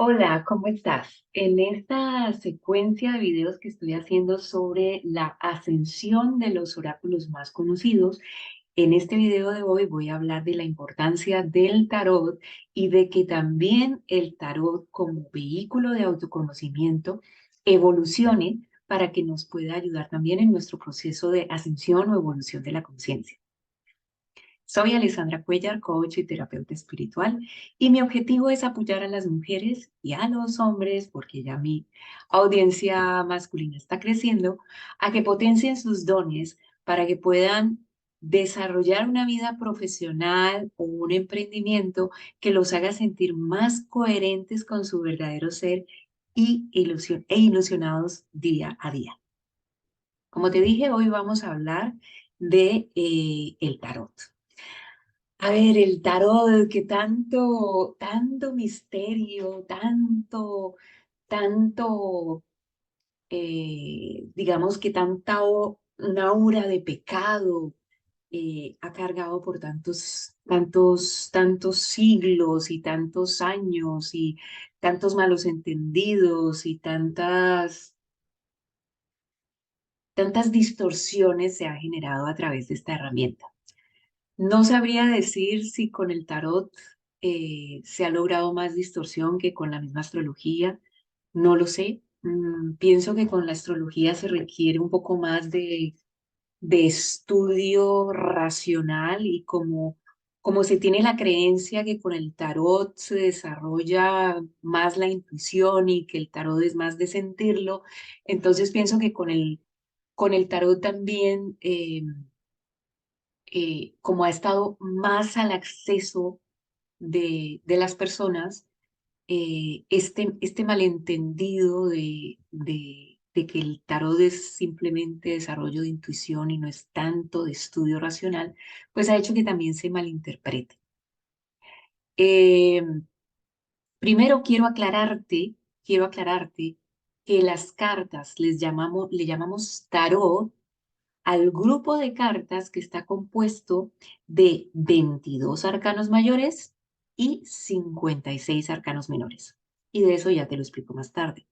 Hola, ¿cómo estás? En esta secuencia de videos que estoy haciendo sobre la ascensión de los oráculos más conocidos, en este video de hoy voy a hablar de la importancia del tarot y de que también el tarot como vehículo de autoconocimiento evolucione para que nos pueda ayudar también en nuestro proceso de ascensión o evolución de la conciencia. Soy Alessandra Cuellar, coach y terapeuta espiritual, y mi objetivo es apoyar a las mujeres y a los hombres, porque ya mi audiencia masculina está creciendo, a que potencien sus dones para que puedan desarrollar una vida profesional o un emprendimiento que los haga sentir más coherentes con su verdadero ser y ilusionados día a día. Como te dije, hoy vamos a hablar de el tarot. A ver, el tarot, que tanto misterio, tanto, digamos que una aura de pecado ha cargado por tantos siglos y tantos años y tantos malos entendidos y tantas distorsiones se ha generado a través de esta herramienta. No sabría decir si con el tarot se ha logrado más distorsión que con la misma astrología. No lo sé. Pienso que con la astrología se requiere un poco más de estudio racional y como se tiene la creencia que con el tarot se desarrolla más la intuición y que el tarot es más de sentirlo, entonces pienso que con el tarot también como ha estado más al acceso de las personas, este malentendido de que el tarot es simplemente desarrollo de intuición y no es tanto de estudio racional, pues ha hecho que también se malinterprete. Eh, Primero quiero aclararte que las cartas le llamamos tarot al grupo de cartas que está compuesto de 22 arcanos mayores y 56 arcanos menores. Y de eso ya te lo explico más tarde.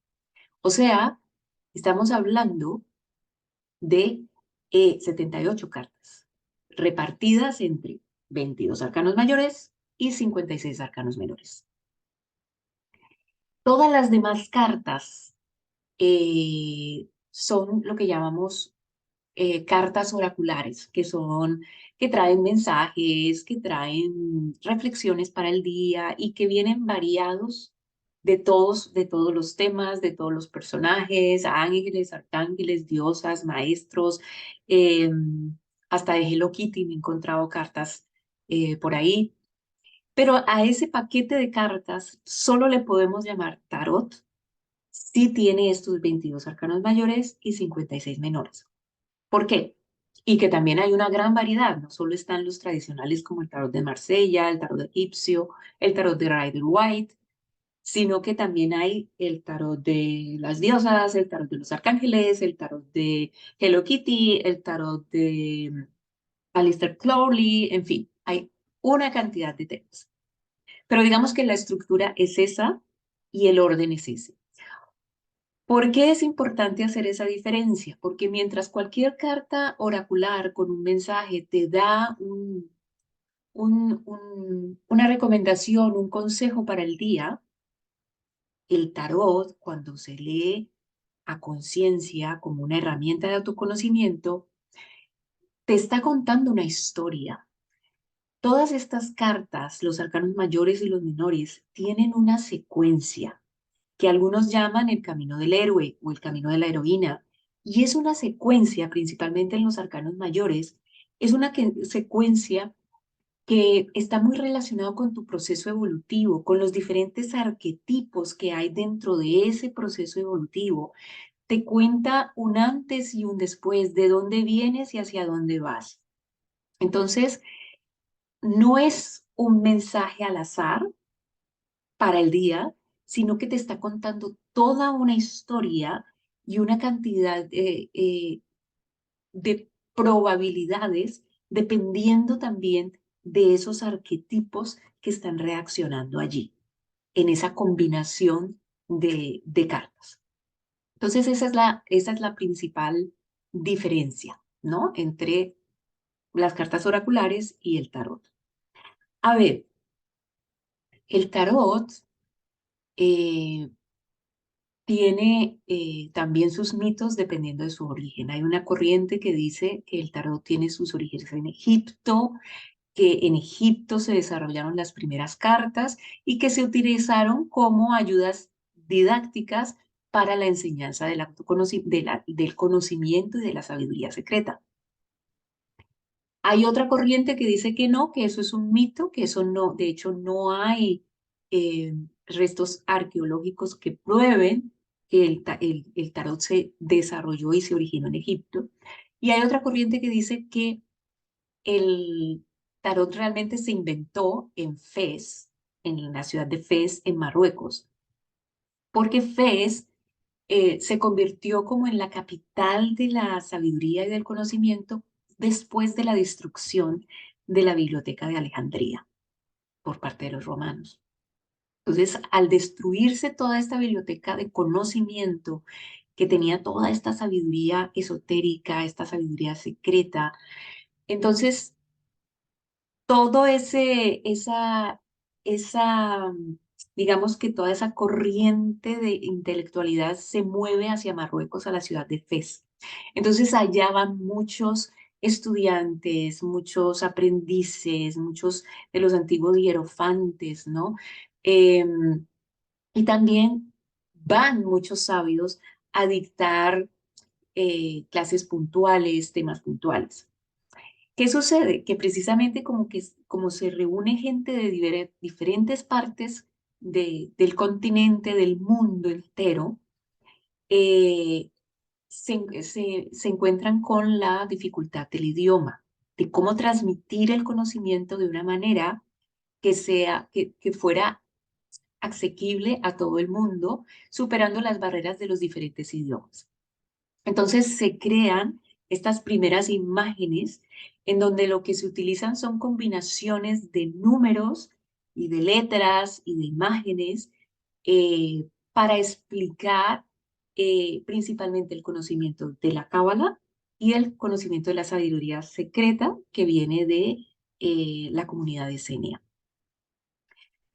O sea, estamos hablando de 78 cartas repartidas entre 22 arcanos mayores y 56 arcanos menores. Todas las demás cartas son lo que llamamos cartas oraculares, que traen mensajes, que traen reflexiones para el día y que vienen variados de todos los temas, de todos los personajes, ángeles, arcángeles, diosas, maestros, eh, hasta de Hello Kitty me he encontrado cartas por ahí. Pero a ese paquete de cartas solo le podemos llamar tarot si tiene estos 22 arcanos mayores y 56 menores. ¿Por qué? Y que también hay una gran variedad, no solo están los tradicionales como el tarot de Marsella, el tarot egipcio, el tarot de Rider White, sino que también hay el tarot de las diosas, el tarot de los arcángeles, el tarot de Hello Kitty, el tarot de Aleister Crowley, en fin, hay una cantidad de temas. Pero digamos que la estructura es esa y el orden es ese. ¿Por qué es importante hacer esa diferencia? Porque mientras cualquier carta oracular con un mensaje te da una recomendación, un consejo para el día, el tarot, cuando se lee a conciencia como una herramienta de autoconocimiento, te está contando una historia. Todas estas cartas, los arcanos mayores y los menores, tienen una secuencia que algunos llaman el camino del héroe o el camino de la heroína. Y es una secuencia, principalmente en los arcanos mayores, es una secuencia que está muy relacionado con tu proceso evolutivo, con los diferentes arquetipos que hay dentro de ese proceso evolutivo. Te cuenta un antes y un después, de dónde vienes y hacia dónde vas. Entonces, no es un mensaje al azar para el día, sino que te está contando toda una historia y una cantidad de probabilidades dependiendo también de esos arquetipos que están reaccionando allí. en esa combinación de cartas. Entonces, esa es la principal diferencia, ¿no? Entre las cartas oraculares y el tarot. A ver, el tarot eh, tiene también sus mitos dependiendo de su origen. Hay una corriente que dice que el tarot tiene sus orígenes en Egipto, que en Egipto se desarrollaron las primeras cartas y que se utilizaron como ayudas didácticas para la enseñanza del conocimiento y de la sabiduría secreta. Hay otra corriente que dice que no, que eso es un mito, que eso no, de hecho no hay restos arqueológicos que prueben que el tarot se desarrolló y se originó en Egipto. Y hay otra corriente que dice que el tarot realmente se inventó en Fez, en la ciudad de Fez, en Marruecos, porque Fez se convirtió como en la capital de la sabiduría y del conocimiento después de la destrucción de la Biblioteca de Alejandría por parte de los romanos. Entonces, al destruirse toda esta biblioteca de conocimiento que tenía toda esta sabiduría esotérica, esta sabiduría secreta, entonces todo digamos que toda esa corriente de intelectualidad se mueve hacia Marruecos, a la ciudad de Fez. Entonces allá van muchos estudiantes, muchos aprendices, muchos de los antiguos hierofantes, ¿no? Em, y también van muchos sabios a dictar clases puntuales, temas puntuales. ¿Qué sucede? Que precisamente como se reúne gente de diferentes partes del continente, del mundo entero, eh, se encuentran con la dificultad del idioma, de cómo transmitir el conocimiento de una manera que fuera asequible a todo el mundo, superando las barreras de los diferentes idiomas. Entonces se crean estas primeras imágenes en donde lo que se utilizan son combinaciones de números y de letras y de imágenes para explicar principalmente el conocimiento de la cábala y el conocimiento de la sabiduría secreta que viene de la comunidad de Senia.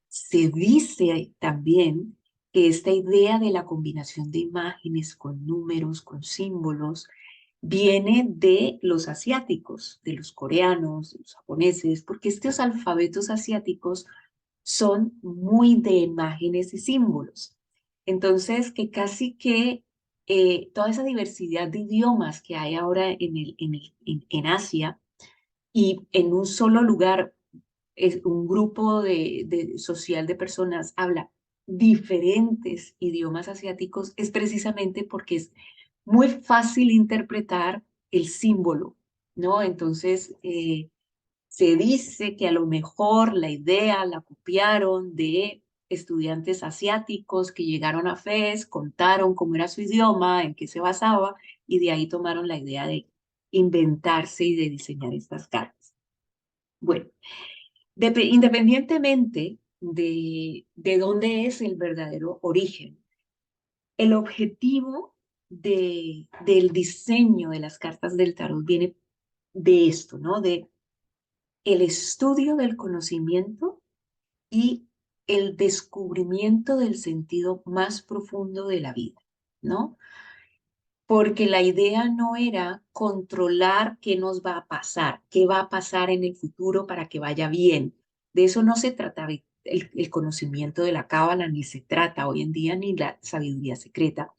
Se dice también que esta idea de la combinación de imágenes con números, con símbolos, viene de los asiáticos, de los coreanos, de los japoneses, porque estos alfabetos asiáticos son muy de imágenes y símbolos. Entonces, que casi que toda esa diversidad de idiomas que hay ahora en Asia y en un solo lugar un grupo social de personas habla diferentes idiomas asiáticos, es precisamente porque es muy fácil interpretar el símbolo, ¿no? Entonces, se dice que a lo mejor la idea la copiaron de estudiantes asiáticos que llegaron a Fez, contaron cómo era su idioma, en qué se basaba, y de ahí tomaron la idea de inventarse y de diseñar estas cartas. Bueno, independientemente de dónde es el verdadero origen, el objetivo del diseño de las cartas del tarot viene de esto, ¿no? De el estudio del conocimiento y el descubrimiento del sentido más profundo de la vida, ¿no? Porque la idea no era controlar qué nos va a pasar, qué va a pasar en el futuro para que vaya bien. De eso no se trata el conocimiento de la cábala, ni se trata hoy en día, ni la sabiduría secreta.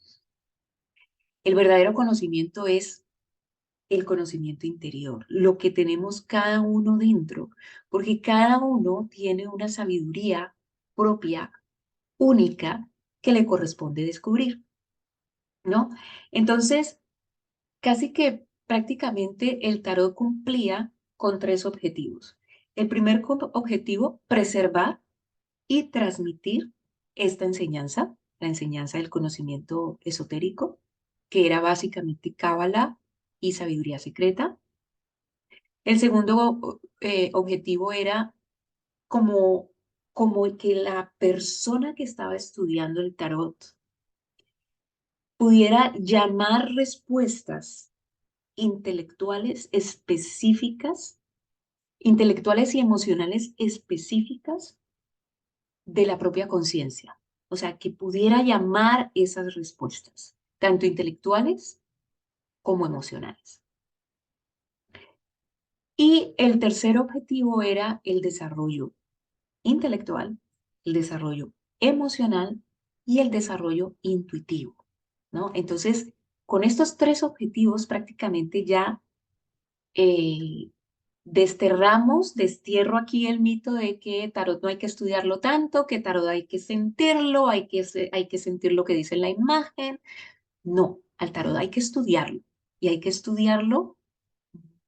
El verdadero conocimiento es el conocimiento interior, lo que tenemos cada uno dentro, porque cada uno tiene una sabiduría propia, única, que le corresponde descubrir, ¿no? Entonces, casi que prácticamente el tarot cumplía con tres objetivos. El primer objetivo, preservar y transmitir esta enseñanza, la enseñanza del conocimiento esotérico, que era básicamente cábala y sabiduría secreta. El segundo objetivo era como como que la persona que estaba estudiando el tarot pudiera llamar respuestas intelectuales específicas, intelectuales y emocionales específicas de la propia conciencia. O sea, que pudiera llamar esas respuestas, tanto intelectuales como emocionales. Y el tercer objetivo era el desarrollo intelectual, el desarrollo emocional y el desarrollo intuitivo, ¿no? Entonces, con estos tres objetivos prácticamente ya destierro aquí el mito de que tarot no hay que estudiarlo tanto, que tarot hay que sentirlo, hay que sentir lo que dice la imagen. No, al tarot hay que estudiarlo y hay que estudiarlo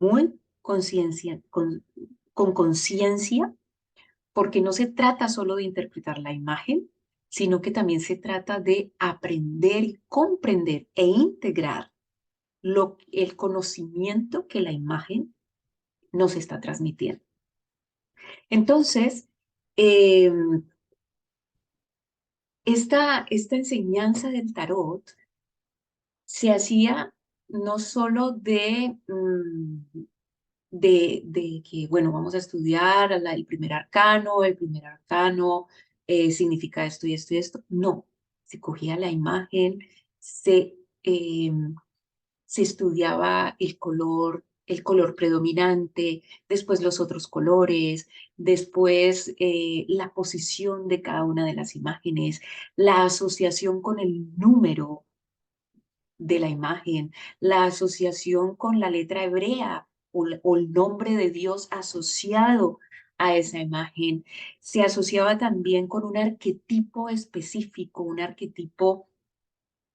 muy con conciencia, porque no se trata solo de interpretar la imagen, sino que también se trata de aprender y comprender e integrar el conocimiento que la imagen nos está transmitiendo. Entonces, eh, esta enseñanza del tarot se hacía no solo de que, bueno, vamos a estudiar el primer arcano significa esto y esto y esto. No, se cogía la imagen, eh, se estudiaba el color predominante, después los otros colores, después la posición de cada una de las imágenes, la asociación con el número de la imagen, la asociación con la letra hebrea o el nombre de Dios asociado a esa imagen. Se asociaba también con un arquetipo específico, un arquetipo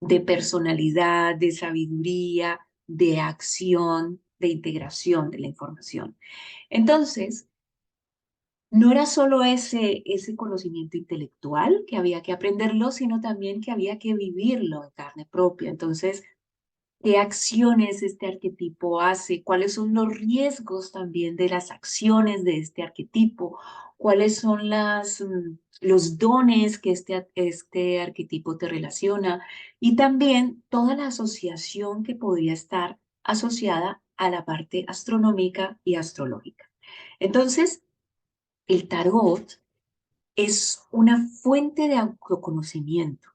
de personalidad, de sabiduría, de acción, de integración de la información. Entonces, no era solo ese conocimiento intelectual que había que aprenderlo, sino también que había que vivirlo en carne propia. Entonces, ¿qué acciones este arquetipo hace? ¿Cuáles son los riesgos también de las acciones de este arquetipo? ¿Cuáles son los dones que este arquetipo te relaciona? Y también toda la asociación que podría estar asociada a la parte astronómica y astrológica. Entonces, el tarot es una fuente de autoconocimiento.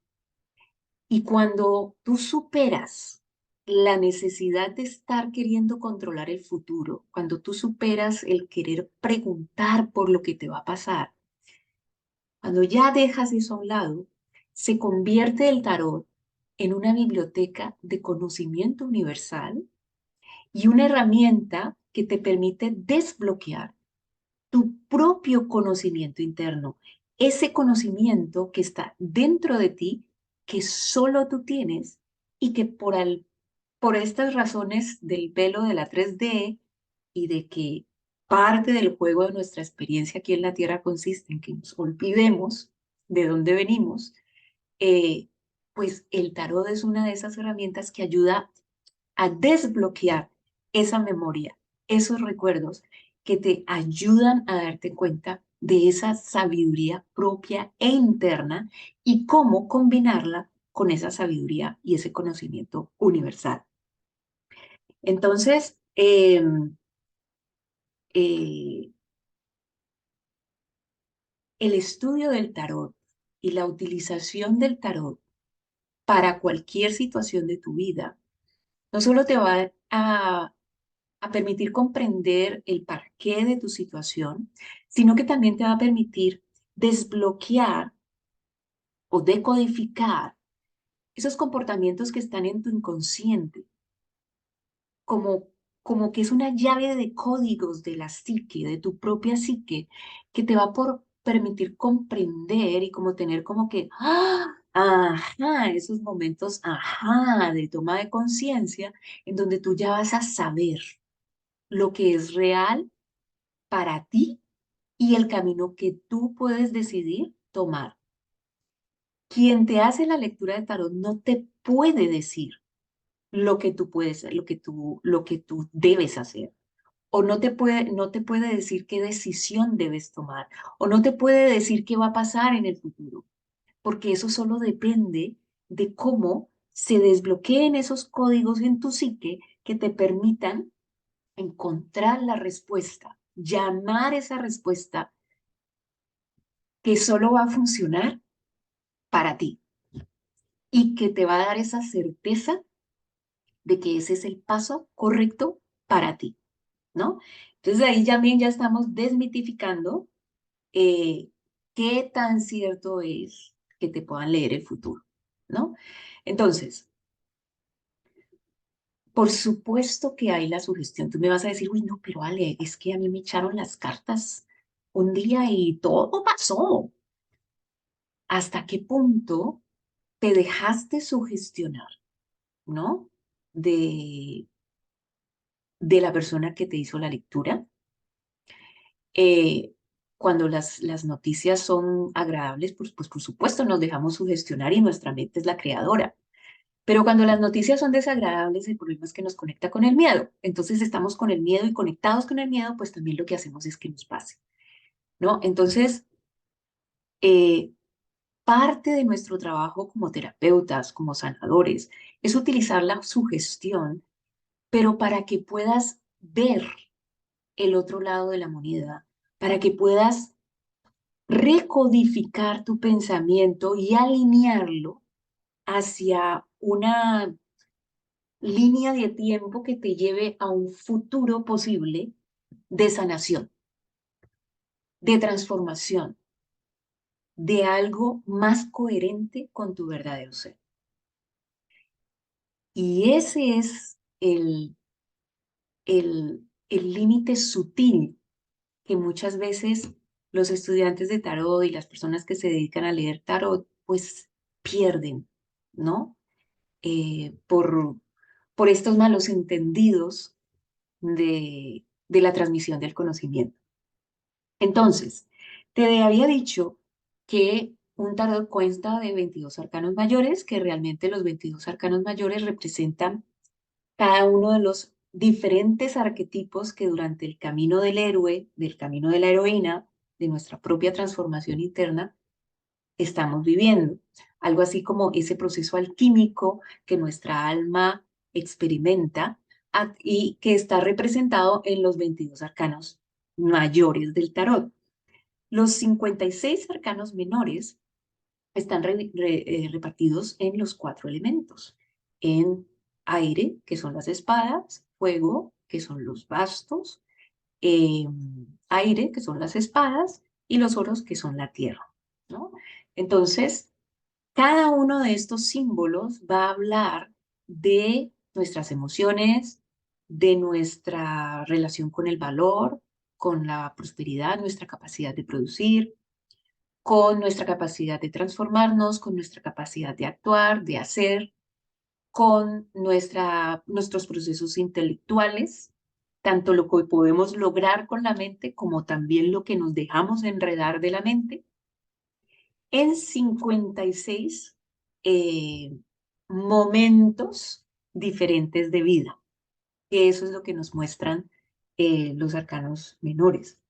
Y cuando tú superas la necesidad de estar queriendo controlar el futuro, cuando tú superas el querer preguntar por lo que te va a pasar, cuando ya dejas eso a un lado, se convierte el tarot en una biblioteca de conocimiento universal y una herramienta que te permite desbloquear tu propio conocimiento interno, ese conocimiento que está dentro de ti, que solo tú tienes y que por estas razones del velo de la 3D y de que parte del juego de nuestra experiencia aquí en la Tierra consiste en que nos olvidemos de dónde venimos, eh, pues el tarot es una de esas herramientas que ayuda a desbloquear esa memoria, esos recuerdos que te ayudan a darte cuenta de esa sabiduría propia e interna y cómo combinarla con esa sabiduría y ese conocimiento universal. Entonces, eh, el estudio del tarot y la utilización del tarot para cualquier situación de tu vida no solo te va a permitir comprender el porqué de tu situación, sino que también te va a permitir desbloquear o decodificar esos comportamientos que están en tu inconsciente, como, como que es una llave de códigos de la psique, de tu propia psique, que te va por permitir comprender y como tener como que, ¡ah! Ajá, esos momentos, ajá, de toma de conciencia, en donde tú ya vas a saber lo que es real para ti y el camino que tú puedes decidir tomar. Quien te hace la lectura de tarot no te puede decir lo que tú puedes, lo que tú debes hacer o no te puede decir qué decisión debes tomar, o no te puede decir qué va a pasar en el futuro, porque eso solo depende de cómo se desbloqueen esos códigos en tu psique que te permitan encontrar la respuesta, llamar esa respuesta que solo va a funcionar para ti y que te va a dar esa certeza de que ese es el paso correcto para ti, ¿no? Entonces ahí también ya estamos desmitificando eh, qué tan cierto es que te puedan leer el futuro, ¿no? Entonces, por supuesto que hay la sugestión. Tú me vas a decir, uy, no, pero Ale, es que a mí me echaron las cartas un día y todo pasó. ¿Hasta qué punto te dejaste sugestionar, ¿no? De, de la persona que te hizo la lectura. Eh, Cuando las noticias son agradables, pues por supuesto nos dejamos sugestionar y nuestra mente es la creadora. Pero cuando las noticias son desagradables, el problema es que nos conecta con el miedo. Entonces estamos con el miedo y conectados con el miedo, pues también lo que hacemos es que nos pase, ¿no? Entonces, eh, parte de nuestro trabajo como terapeutas, como sanadores, es utilizar la sugestión, pero para que puedas ver el otro lado de la moneda, para que puedas recodificar tu pensamiento y alinearlo hacia una línea de tiempo que te lleve a un futuro posible de sanación, de transformación, de algo más coherente con tu verdadero ser. Y ese es el límite sutil que muchas veces los estudiantes de tarot y las personas que se dedican a leer tarot, pues pierden, ¿no? Por estos malos entendidos de la transmisión del conocimiento. Entonces, te había dicho que un tarot cuenta de 22 arcanos mayores, que realmente los 22 arcanos mayores representan cada uno de los diferentes arquetipos que durante el camino del héroe, del camino de la heroína, de nuestra propia transformación interna, estamos viviendo. Algo así como ese proceso alquímico que nuestra alma experimenta y que está representado en los 22 arcanos mayores del tarot. Los 56 arcanos menores están repartidos en los cuatro elementos, en aire, que son las espadas, fuego, que son los bastos, eh, aire, que son las espadas, y los oros, que son la tierra, ¿no? Entonces, cada uno de estos símbolos va a hablar de nuestras emociones, de nuestra relación con el valor, con la prosperidad, nuestra capacidad de producir, con nuestra capacidad de transformarnos, con nuestra capacidad de actuar, de hacer, con nuestros procesos intelectuales, tanto lo que podemos lograr con la mente como también lo que nos dejamos enredar de la mente, en 56 eh, momentos diferentes de vida, que eso es lo que nos muestran los arcanos menores.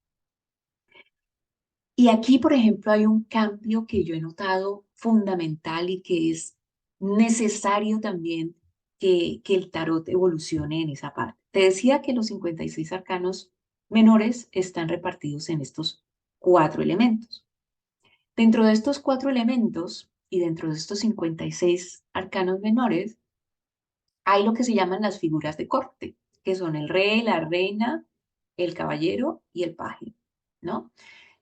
Y aquí, por ejemplo, hay un cambio que yo he notado fundamental y que es necesario también que el tarot evolucione en esa parte. Te decía que los 56 arcanos menores están repartidos en estos cuatro elementos. Dentro de estos cuatro elementos y dentro de estos 56 arcanos menores, hay lo que se llaman las figuras de corte, que son el rey, la reina, el caballero y el paje, ¿no?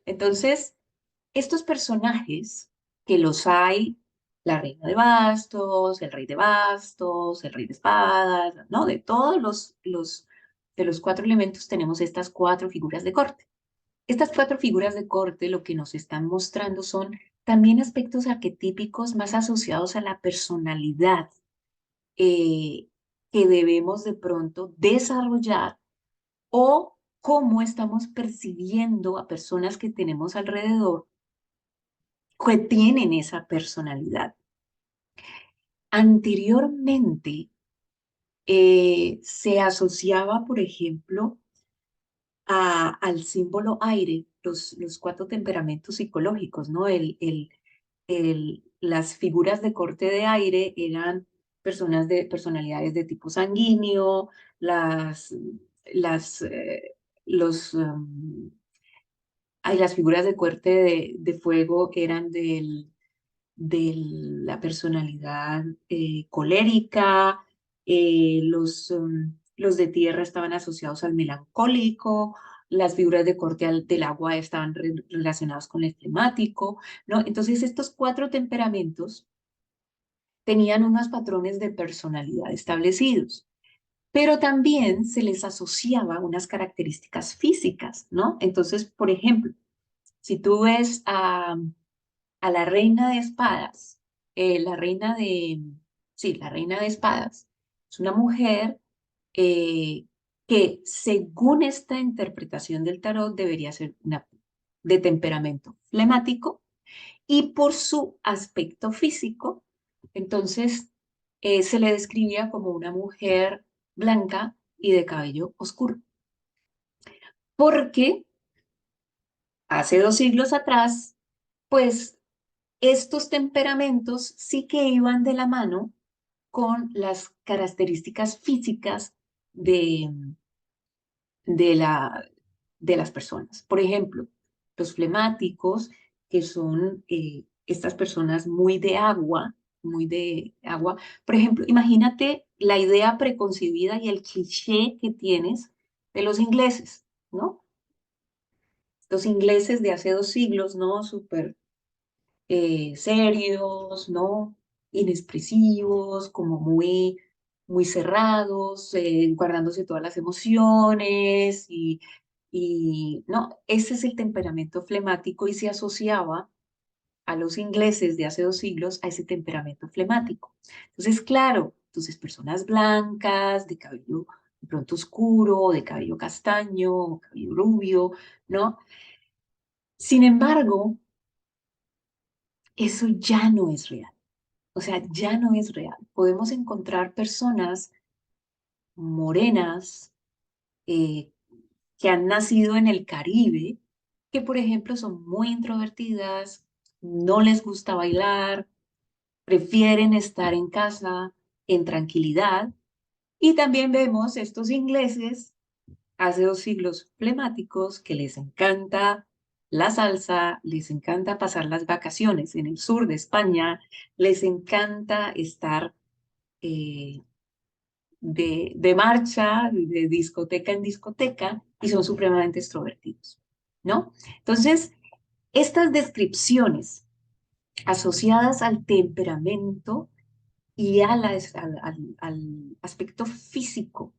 Entonces, estos personajes, que los hay, la reina de bastos, el rey de bastos, el rey de espadas, ¿no? De todos de los cuatro elementos tenemos estas cuatro figuras de corte. Estas cuatro figuras de corte lo que nos están mostrando son también aspectos arquetípicos más asociados a la personalidad eh, que debemos de pronto desarrollar o cómo estamos percibiendo a personas que tenemos alrededor que tienen esa personalidad. Anteriormente se asociaba, por ejemplo, al símbolo aire, los cuatro temperamentos psicológicos, ¿no? Las figuras de corte de aire eran personas de personalidades de tipo sanguíneo, las, eh, los, las figuras de corte de fuego eran de la personalidad colérica, los de tierra estaban asociados al melancólico, las figuras de corte del agua estaban relacionadas con el flemático, ¿no? Entonces estos cuatro temperamentos tenían unos patrones de personalidad establecidos, pero también se les asociaba unas características físicas, ¿no? Entonces, por ejemplo, si tú ves a la reina de espadas, la reina de, sí, la reina de espadas, es una mujer que según esta interpretación del tarot debería ser una, de temperamento flemático y por su aspecto físico, entonces se le describía como una mujer blanca y de cabello oscuro, porque hace 2 siglos atrás, pues estos temperamentos sí que iban de la mano con las características físicas de, de, la, de las personas. Por ejemplo, los flemáticos, que son estas personas muy de agua. Por ejemplo, imagínate la idea preconcebida y el cliché que tienes de los ingleses, ¿no? Los ingleses de hace 2 siglos, ¿no? Súper serios, ¿no? Inexpresivos, como muy cerrados, guardándose todas las emociones no, ese es el temperamento flemático y se asociaba a los ingleses de hace 2 siglos a ese temperamento flemático. Entonces, claro, entonces personas blancas, de cabello de pronto oscuro, de cabello castaño, cabello rubio, ¿no? Sin embargo, eso ya no es real. O sea, ya no es real. Podemos encontrar personas morenas eh, que han nacido en el Caribe, que por ejemplo son muy introvertidas, no les gusta bailar, prefieren estar en casa en tranquilidad. Y también vemos estos ingleses hace 2 siglos flemáticos que les encanta la salsa, les encanta pasar las vacaciones en el sur de España, les encanta estar eh, de marcha, de discoteca en discoteca, y son supremamente extrovertidos, ¿no? Entonces, estas descripciones asociadas al temperamento y al aspecto físico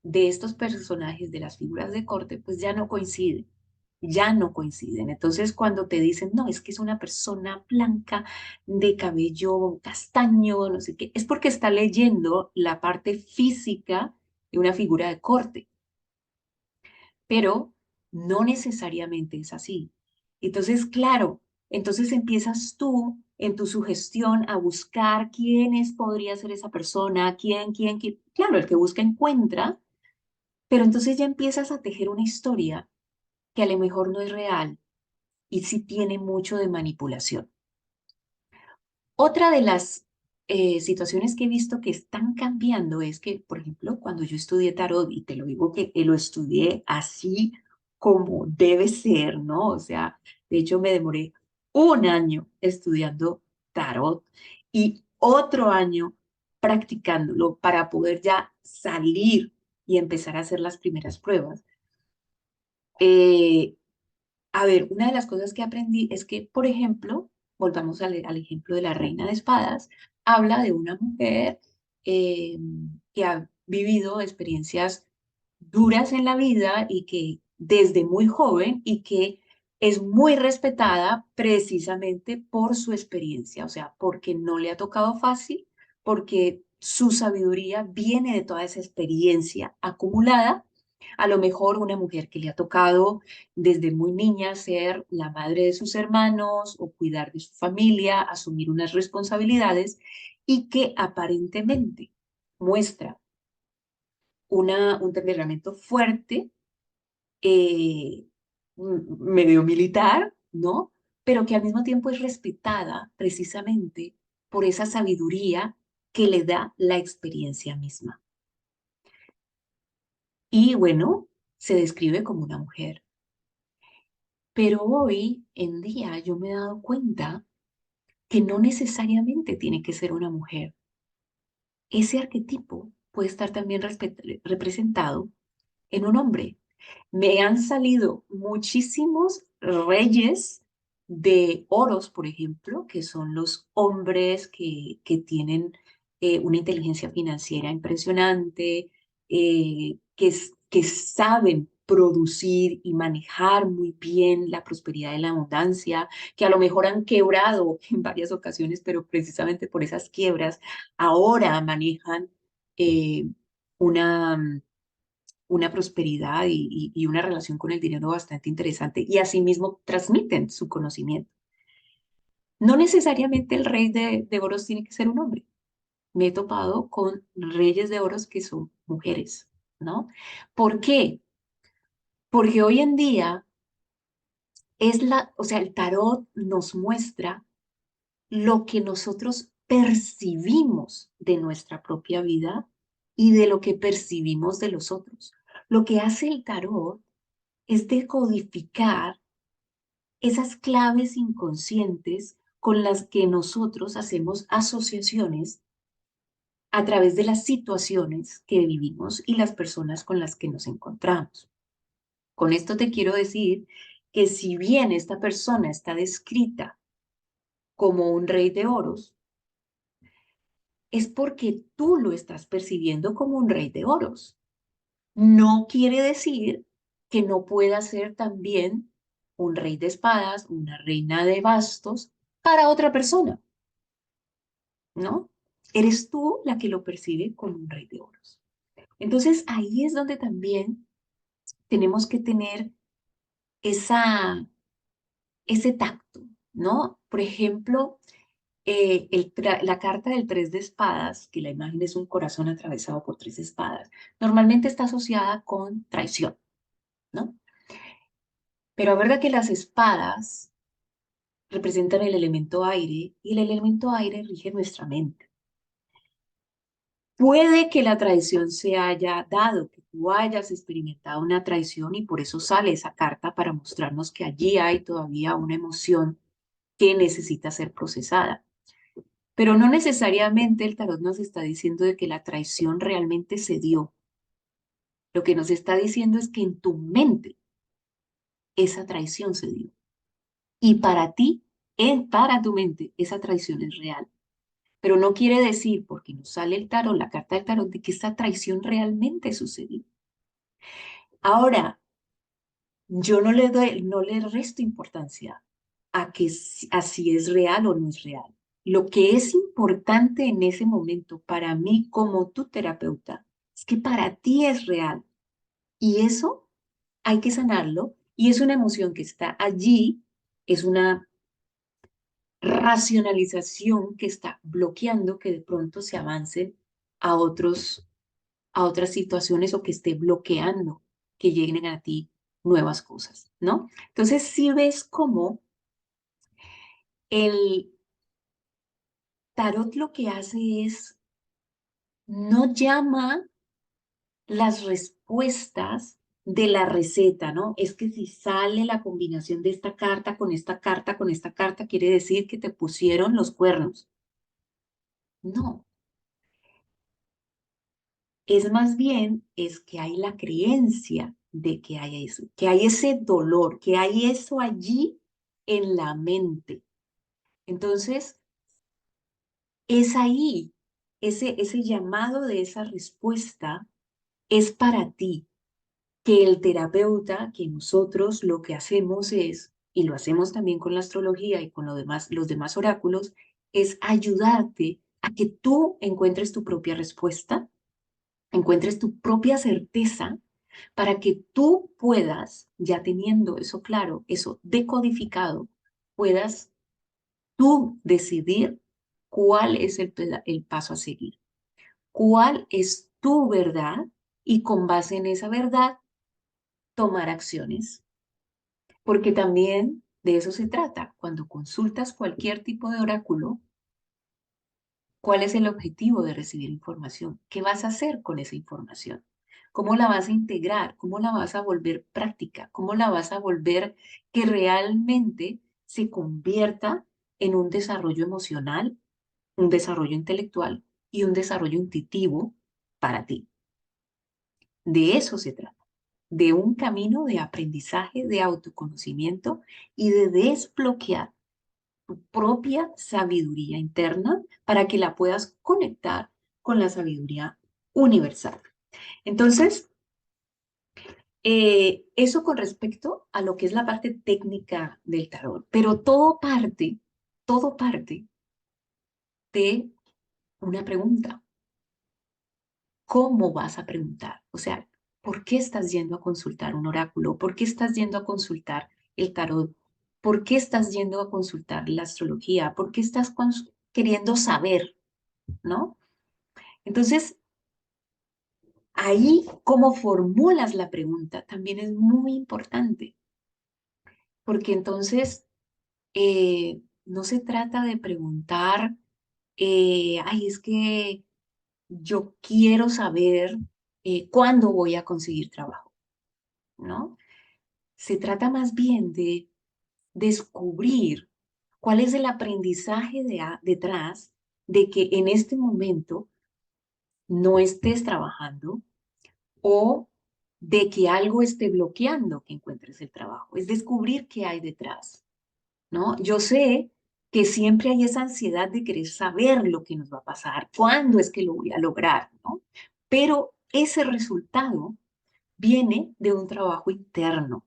de estos personajes, de las figuras de corte, pues ya no coinciden, ya no coinciden. Entonces, cuando te dicen, no, es que es una persona blanca, de cabello castaño, no sé qué, es porque está leyendo la parte física de una figura de corte, pero no necesariamente es así. Entonces, claro, entonces empiezas tú en tu sugestión a buscar podría ser esa persona, quién. Claro, el que busca encuentra, pero entonces ya empiezas a tejer una historia que a lo mejor no es real y sí tiene mucho de manipulación. Otra de las situaciones que he visto que están cambiando es que, por ejemplo, cuando yo estudié tarot, y te lo digo que lo estudié así como debe ser, ¿no? O sea, de hecho me demoré un año estudiando tarot y otro año practicándolo para poder ya salir y empezar a hacer las primeras pruebas. Eh, a ver, una de las cosas que aprendí es que, por ejemplo, volvamos al ejemplo de la reina de espadas, habla de una mujer eh, que ha vivido experiencias duras en la vida y que desde muy joven y que es muy respetada precisamente por su experiencia, o sea, porque no le ha tocado fácil, porque su sabiduría viene de toda esa experiencia acumulada. A lo mejor una mujer que le ha tocado desde muy niña ser la madre de sus hermanos o cuidar de su familia, asumir unas responsabilidades y que aparentemente muestra un temperamento fuerte, eh, medio militar, ¿no? Pero que al mismo tiempo es respetada precisamente por esa sabiduría que le da la experiencia misma. Y bueno, se describe como una mujer. Pero hoy en día yo me he dado cuenta que no necesariamente tiene que ser una mujer. Ese arquetipo puede estar también representado en un hombre. Me han salido muchísimos reyes de oros, por ejemplo, que son los hombres que tienen una inteligencia financiera impresionante, que saben producir y manejar muy bien la prosperidad y la abundancia, que a lo mejor han quebrado en varias ocasiones, pero precisamente por esas quiebras ahora manejan eh, una una prosperidad y una relación con el dinero bastante interesante y asimismo transmiten su conocimiento. No necesariamente el rey de oros tiene que ser un hombre. Me he topado con reyes de oros que son mujeres, ¿no? ¿Por qué? Porque hoy en día o sea, el tarot nos muestra lo que nosotros percibimos de nuestra propia vida y de lo que percibimos de los otros. Lo que hace el tarot es decodificar esas claves inconscientes con las que nosotros hacemos asociaciones a través de las situaciones que vivimos y las personas con las que nos encontramos. Con esto te quiero decir que si bien esta persona está descrita como un rey de oros, es porque tú lo estás percibiendo como un rey de oros. No quiere decir que no pueda ser también un rey de espadas, una reina de bastos para otra persona, ¿no? Eres tú la que lo percibe como un rey de oros. Entonces ahí es donde también tenemos que tener ese tacto, ¿no? Por ejemplo, la carta del tres de espadas, que la imagen es un corazón atravesado por tres espadas, normalmente está asociada con traición, ¿no? Pero la verdad que las espadas representan el elemento aire y el elemento aire rige nuestra mente. Puede que la traición se haya dado, que tú hayas experimentado una traición y por eso sale esa carta para mostrarnos que allí hay todavía una emoción que necesita ser procesada. Pero no necesariamente el tarot nos está diciendo de que la traición realmente se dio. Lo que nos está diciendo es que en tu mente esa traición se dio. Y para ti, para tu mente, esa traición es real. Pero no quiere decir, porque nos sale el tarot, la carta del tarot, de que esta traición realmente sucedió. Ahora, yo no le resto importancia a que si es real o no es real. Lo que es importante en ese momento para mí como tu terapeuta es que para ti es real y eso hay que sanarlo y es una emoción que está allí, es una racionalización que está bloqueando que de pronto se avance a a otras situaciones o que esté bloqueando que lleguen a ti nuevas cosas, ¿no? Entonces, si ves cómo el tarot lo que hace es no llama las respuestas de la receta, ¿no? Es que si sale la combinación de esta carta con esta carta con esta carta, quiere decir que te pusieron los cuernos. No, es más bien es que hay la creencia de que hay eso, que hay ese dolor, que hay eso allí en la mente. Entonces, es ahí, ese llamado de esa respuesta es para ti, que el terapeuta, que nosotros lo que hacemos es, y lo hacemos también con la astrología y con los demás oráculos, es ayudarte a que tú encuentres tu propia respuesta, encuentres tu propia certeza para que tú puedas, ya teniendo eso claro, eso decodificado, puedas tú decidir cuál es el paso a seguir, cuál es tu verdad y con base en esa verdad tomar acciones, porque también de eso se trata. Cuando consultas cualquier tipo de oráculo, ¿cuál es el objetivo de recibir información? ¿Qué vas a hacer con esa información? ¿Cómo la vas a integrar? ¿Cómo la vas a volver práctica? ¿Cómo la vas a volver que realmente se convierta en un desarrollo emocional, un desarrollo intelectual y un desarrollo intuitivo para ti? De eso se trata, de un camino de aprendizaje, de autoconocimiento y de desbloquear tu propia sabiduría interna para que la puedas conectar con la sabiduría universal. Entonces, eso con respecto a lo que es la parte técnica del tarot, pero todo parte de una pregunta. ¿Cómo vas a preguntar? O sea, ¿por qué estás yendo a consultar un oráculo? ¿Por qué estás yendo a consultar el tarot? ¿Por qué estás yendo a consultar la astrología? ¿Por qué estás queriendo saber, no? Entonces, ahí cómo formulas la pregunta también es muy importante, porque entonces no se trata de preguntar, ay, es que yo quiero saber cuándo voy a conseguir trabajo, ¿no? Se trata más bien de descubrir cuál es el aprendizaje detrás de que en este momento no estés trabajando o de que algo esté bloqueando que encuentres el trabajo. Es descubrir qué hay detrás, ¿no? Yo sé que siempre hay esa ansiedad de querer saber lo que nos va a pasar, cuándo es que lo voy a lograr, ¿no? Pero ese resultado viene de un trabajo interno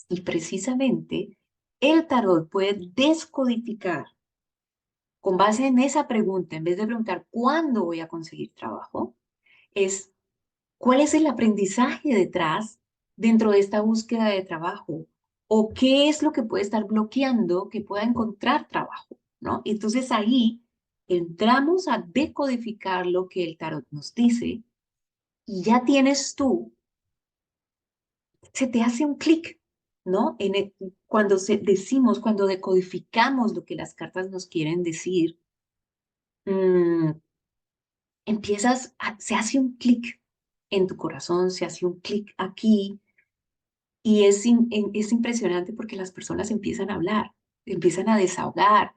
y precisamente el tarot puede descodificar con base en esa pregunta, en vez de preguntar cuándo voy a conseguir trabajo, es ¿cuál es el aprendizaje detrás dentro de esta búsqueda de trabajo? ¿O qué es lo que puede estar bloqueando que pueda encontrar trabajo? ¿No? Entonces ahí entramos a decodificar lo que el tarot nos dice y ya tienes tú, se te hace un clic, ¿no? Cuando decimos, cuando decodificamos lo que las cartas nos quieren decir, mm, se hace un clic en tu corazón, se hace un clic aquí. Y es impresionante porque las personas empiezan a hablar, empiezan a desahogar,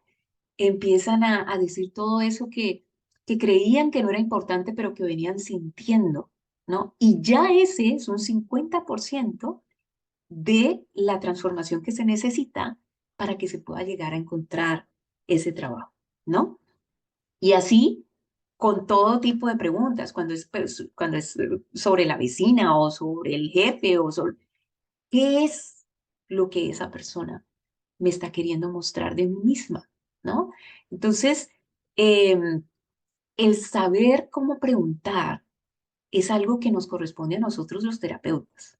empiezan a decir todo eso que creían que no era importante, pero que venían sintiendo, ¿no? Y ya ese es un 50% de la transformación que se necesita para que se pueda llegar a encontrar ese trabajo, ¿no? Y así con todo tipo de preguntas, cuando es sobre la vecina o sobre el jefe o sobre qué es lo que esa persona me está queriendo mostrar de mí misma, ¿no? Entonces, el saber cómo preguntar es algo que nos corresponde a nosotros los terapeutas.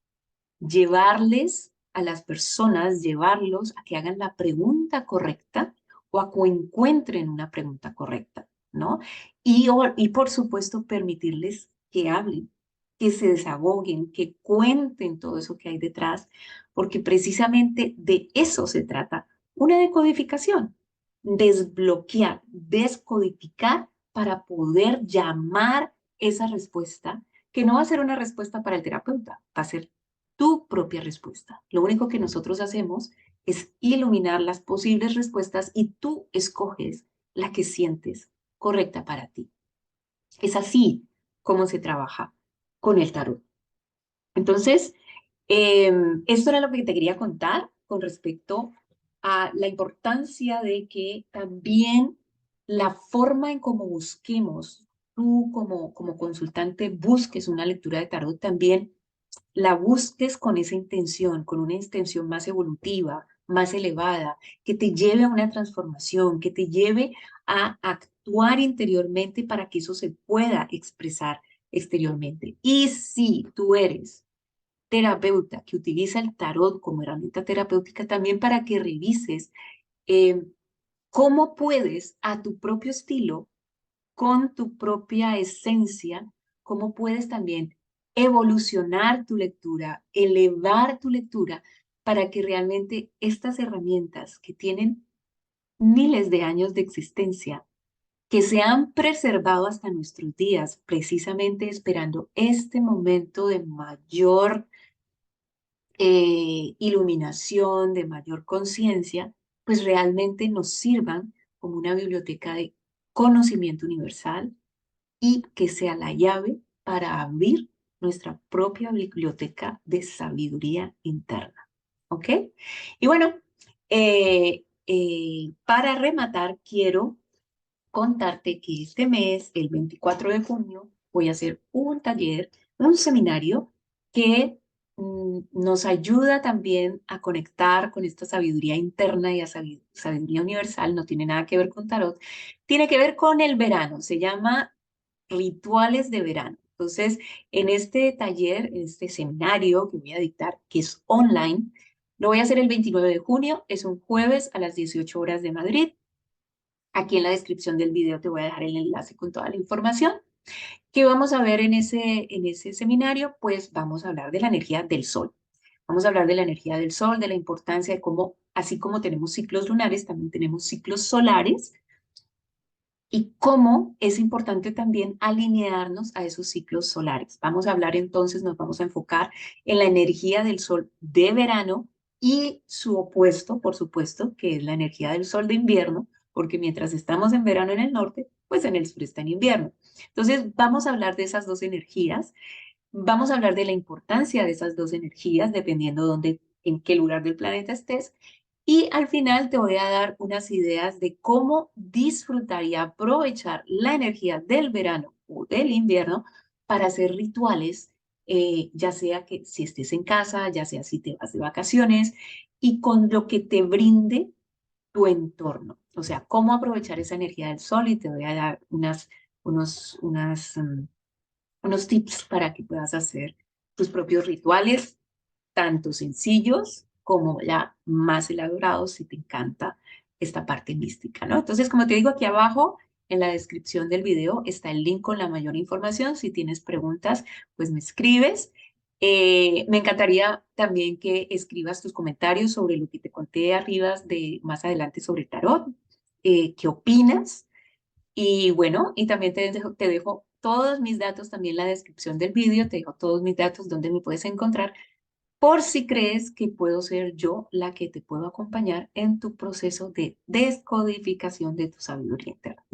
Llevarles a las personas, llevarlos a que hagan la pregunta correcta o a que encuentren una pregunta correcta, ¿no? Y por supuesto permitirles que hablen, que se desahoguen, que cuenten todo eso que hay detrás, porque precisamente de eso se trata. Una decodificación, desbloquear, descodificar para poder llamar esa respuesta, que no va a ser una respuesta para el terapeuta, va a ser tu propia respuesta. Lo único que nosotros hacemos es iluminar las posibles respuestas y tú escoges la que sientes correcta para ti. Es así como se trabaja con el tarot. Entonces, esto era lo que te quería contar con respecto a la importancia de que también la forma en cómo busquemos, tú como consultante busques una lectura de tarot, también la busques con esa intención, con una intención más evolutiva, más elevada, que te lleve a una transformación, que te lleve a actuar interiormente para que eso se pueda expresar exteriormente. Y si tú eres terapeuta que utiliza el tarot como herramienta terapéutica, también para que revises eh, cómo puedes a tu propio estilo, con tu propia esencia, cómo puedes también evolucionar tu lectura, elevar tu lectura para que realmente estas herramientas que tienen miles de años de existencia, que se han preservado hasta nuestros días, precisamente esperando este momento de mayor iluminación, de mayor conciencia, pues realmente nos sirvan como una biblioteca de conocimiento universal y que sea la llave para abrir nuestra propia biblioteca de sabiduría interna. ¿Ok? Y bueno, para rematar, quiero contarte que este mes, el 24 de junio, voy a hacer un taller, un seminario que nos ayuda también a conectar con esta sabiduría interna y a sabiduría universal. No tiene nada que ver con tarot, tiene que ver con el verano. Se llama Rituales de Verano. Entonces, en este taller, en este seminario que voy a dictar, que es online, lo voy a hacer el 29 de junio, es un jueves a las 18 horas de Madrid. Aquí en la descripción del video te voy a dejar el enlace con toda la información. ¿Qué vamos a ver en ese seminario? Pues vamos a hablar de la energía del sol. Vamos a hablar de la energía del sol, de la importancia de cómo, así como tenemos ciclos lunares, también tenemos ciclos solares y cómo es importante también alinearnos a esos ciclos solares. Vamos a hablar entonces, nos vamos a enfocar en la energía del sol de verano y su opuesto, por supuesto, que es la energía del sol de invierno, porque mientras estamos en verano en el norte, pues en el sur está en invierno. Entonces, vamos a hablar de esas dos energías, vamos a hablar de la importancia de esas dos energías, dependiendo dónde, en qué lugar del planeta estés, y al final te voy a dar unas ideas de cómo disfrutar y aprovechar la energía del verano o del invierno para hacer rituales, ya sea que si estés en casa, ya sea si te vas de vacaciones, y con lo que te brinde tu entorno. O sea, cómo aprovechar esa energía del sol y te voy a dar unos tips para que puedas hacer tus propios rituales tanto sencillos como ya más elaborados si te encanta esta parte mística, ¿no? Entonces, como te digo, aquí abajo en la descripción del video está el link con la mayor información. Si tienes preguntas, pues me escribes. Me encantaría también que escribas tus comentarios sobre lo que te conté arriba de más adelante sobre el tarot. ¿Qué opinas? Y bueno, y también te dejo todos mis datos también en la descripción del vídeo, te dejo todos mis datos donde me puedes encontrar por si crees que puedo ser yo la que te puedo acompañar en tu proceso de descodificación de tu sabiduría interna.